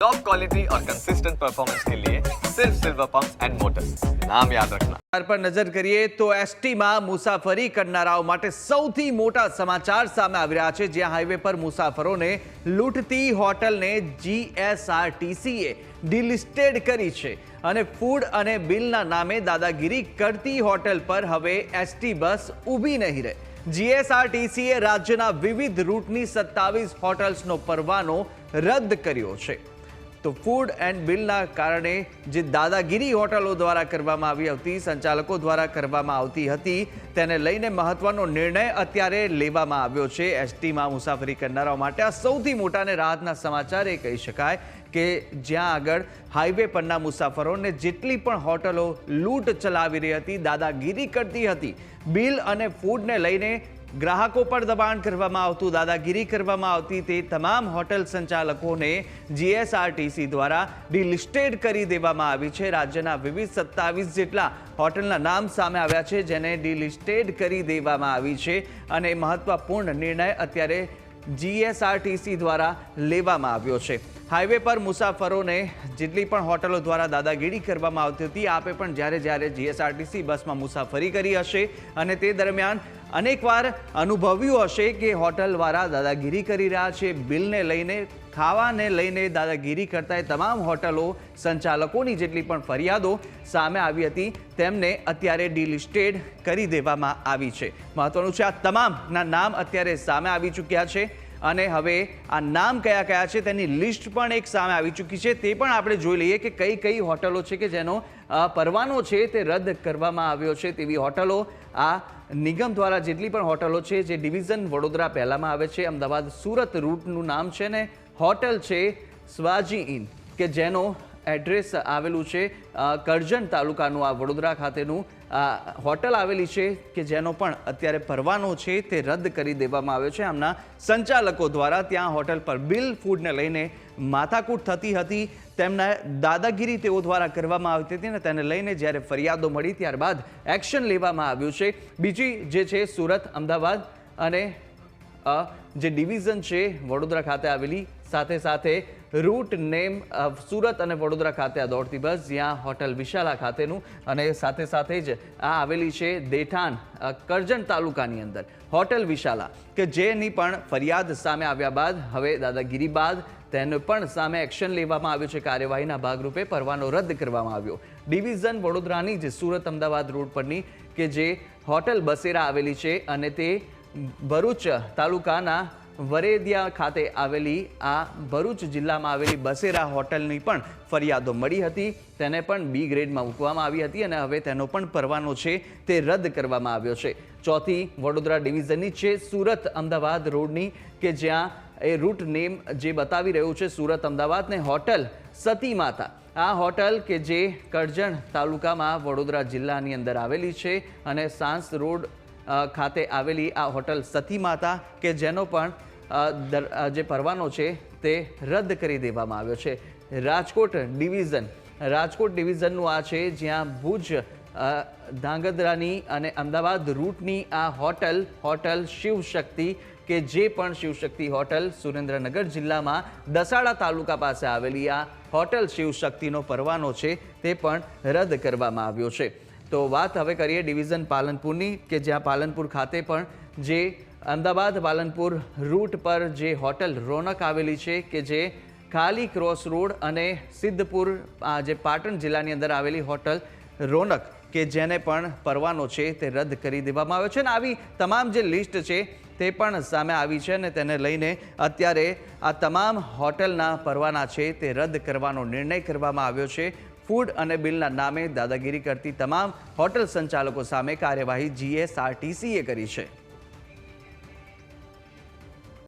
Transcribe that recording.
Top quality और consistent performance के लिए सिर्फ सिल्वर पंप्स एंड मोटर्स, नाम याद रखना। પર નજર કરીએ તો એસટીમાં મુસાફરી કરનારાઓ માટે સૌથી મોટા સમાચાર સામે આવી રહ્યા છે, જ્યાં હાઈવે પર મુસાફરોને લૂંટતી હોટલને જીએસઆરટીસીએ ડિલિસ્ટેડ કરી છે અને ફૂડ અને બિલના નામે દાદાગીરી કરતી હોટલ પર હવે એસટી બસ ઊભી નહીં રહે। જીએસઆરટીસીએ રાજ્યના વિવિધ રૂટની 27 હોટલ્સનો પરવાનો રદ કર્યો છે। તો ફૂડ એન્ડ બિલના કારણે જે દાદાગીરી હોટલો દ્વારા કરવામાં આવી હતી, સંચાલકો દ્વારા કરવામાં આવતી હતી, તેને લઈને મહત્વનો નિર્ણય અત્યારે લેવામાં આવ્યો છે એસટીમાં મુસાફરી કરનારાઓ માટે। આ સૌથી મોટા અને રાહતના સમાચાર એ કહી શકાય કે જ્યાં આગળ હાઈવે પરના મુસાફરોને જેટલી પણ હોટલો લૂંટ ચલાવી રહી હતી, દાદાગીરી કરતી હતી, બિલ અને ફૂડને લઈને ગ્રાહકો પર દબાણ કરવામાં આવતું, દાદાગીરી કરવામાં આવતી, તે તમામ હોટલ સંચાલકોને જીએસઆરટીસી દ્વારા ડિલિસ્ટેડ કરી દેવામાં આવી છે। રાજ્યના વિવિધ 27 જેટલા હોટલના નામ સામે આવ્યા છે, જેને ડિલિસ્ટેડ કરી દેવામાં આવી છે અને મહત્વપૂર્ણ નિર્ણય અત્યારે જીએસઆરટીસી દ્વારા લેવામાં આવ્યો છે। હાઈવે પર મુસાફરોને જેટલી પણ હોટલો દ્વારા દાદાગીરી કરવામાં આવતી હતી, આપે પણ જ્યારે જીએસઆરટીસી બસમાં મુસાફરી કરી હશે અને તે દરમિયાન અનેકવાર અનુભવ્યું હશે કે હોટલવાળા દાદાગીરી કરી રહ્યા છે, બિલને લઈને, ખાવાને લઈને દાદાગીરી કરતા તમામ હોટલો સંચાલકોની જેટલી પણ ફરિયાદો સામે આવી હતી, તેમને અત્યારે ડિલિસ્ટેડ કરી દેવામાં આવી છે। મહત્વનું છે, આ તમામના નામ અત્યારે સામે આવી ચૂક્યા છે અને હવે આ નામ કયા કયા છે તેની લિસ્ટ પણ એક સામે આવી ચૂકી છે। તે પણ આપણે જોઈ લઈએ કે કઈ કઈ હોટલો છે કે જેનો પરવાનો છે તે રદ કરવામાં આવ્યો છે। તેવી હોટલો આ નિગમ દ્વારા જેટલી પણ હોટલો છે, જે ડિવિઝન વડોદરા પહેલામાં આવે છે, અમદાવાદ સુરત રૂટનું નામ છે ને હોટલ છે સ્વાજી ઇન, કે જેનો એડ્રેસ આવેલું છે કરજણ તાલુકાનું આ વડોદરા ખાતેનું હોટલ આવેલી છે, કે જેનો પણ અત્યારે પરવાનો છે તે રદ કરી દેવામાં આવ્યો છે। આમના સંચાલકો દ્વારા ત્યાં હોટલ પર બિલ ફૂડને લઈને માથાકૂટ થતી હતી, તેમના દાદાગીરી તેઓ દ્વારા કરવામાં આવતી હતી ને તેને લઈને જ્યારે ફરિયાદો મળી ત્યારબાદ એક્શન લેવામાં આવ્યું છે। બીજી જે છે સુરત, અમદાવાદ અને જે ડિવિઝન છે વડોદરા ખાતે આવેલી, સાથે સાથે રૂટ નેમ સુરત અને વડોદરા ખાતે આ દોડતી બસ, જ્યાં હોટલ વિશાલા ખાતેનું અને સાથે સાથે જ આ આવેલી છે દેઠાણ કરજણ તાલુકાની અંદર હોટલ વિશાલા, કે જેની પણ ફરિયાદ સામે આવ્યા બાદ હવે દાદાગીરી બાદ તેને પણ સામે એક્શન લેવામાં આવ્યું છે। કાર્યવાહીના ભાગરૂપે પરવાનો રદ કરવામાં આવ્યો। ડિવિઝન વડોદરાની જે સુરત અમદાવાદ રોડ પરની કે જે હોટલ બસેરા આવેલી છે અને તે ભરૂચ તાલુકાના વરેદિયા ખાતે આવેલી આ ભરૂચ જિલ્લામાં આવેલી બસેરા હોટલની પણ ફરિયાદો મળી હતી, તેને પણ બી ગ્રેડમાં મૂકવામાં આવી હતી અને હવે તેનો પણ પરવાનો છે તે રદ કરવામાં આવ્યો છે। ચોથી વડોદરા ડિવિઝનની છે સુરત અમદાવાદ રોડની, કે જ્યાં એ રૂટ નેમ જે બતાવી રહ્યું છે સુરત અમદાવાદ ને હોટલ સતી માતા, આ હોટલ કે જે કરજણ તાલુકામાં વડોદરા જિલ્લાની અંદર આવેલી છે અને સાંસ રોડ ખાતે આવેલી આ હોટલ સતી માતા, કે જેનો પણ જે પરવાનો છે તે રદ કરી દેવામાં આવ્યો છે। રાજકોટ ડિવિઝનનું આ છે, જ્યાં ભુજ ધાંગધ્રાની અને અમદાવાદ રૂટની આ હોટલ શિવશક્તિ, કે જે પણ શિવશક્તિ હોટલ સુરેન્દ્રનગર જિલ્લામાં દસાડા તાલુકા પાસે આવેલી આ હોટલ શિવશક્તિનો પરવાનો છે તે પણ રદ કરવામાં આવ્યો છે। તો વાત હવે કરીએ ડિવિઝન પાલનપુરની, કે જ્યાં પાલનપુર ખાતે પણ જે અમદાવાદ પાલનપુર રૂટ પર જે હોટલ રોનક આવેલી છે, કે જે ખાલી ક્રોસ રોડ અને સિદ્ધપુર જે પાટણ જિલ્લાની અંદર આવેલી હોટલ રોનક, કે જેને પણ પરવાનો છે તે રદ કરી દેવામાં આવ્યો છે અને આવી તમામ જે લિસ્ટ છે તે પણ સામે આવી છે અને તેને લઈને અત્યારે આ તમામ હોટલના પરવાના છે તે રદ કરવાનો નિર્ણય કરવામાં આવ્યો છે। ફૂડ અને બિલના નામે દાદાગીરી કરતી તમામ હોટલ સંચાલકો સામે કાર્યવાહી જીએસઆરટીસીએ કરી છે।